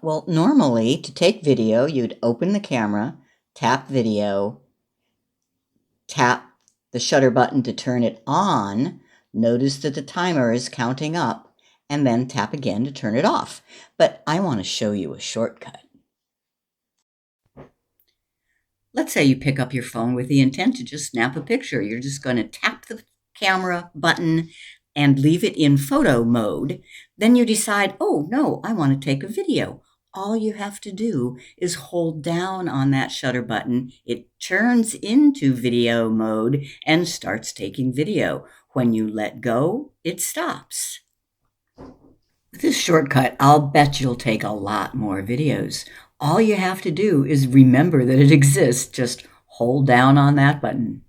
Well, normally to take video, you'd open the camera, tap video, tap the shutter button to turn it on, notice that the timer is counting up, and then tap again to turn it off. But I want to show you a shortcut. Let's say you pick up your phone with the intent to just snap a picture. You're just going to tap the camera button and leave it in photo mode. Then you decide, oh no, I want to take a video. All you have to do is hold down on that shutter button. It turns into video mode and starts taking video. When you let go, it stops. With this shortcut, I'll bet you'll take a lot more videos. All you have to do is remember that it exists. Just hold down on that button.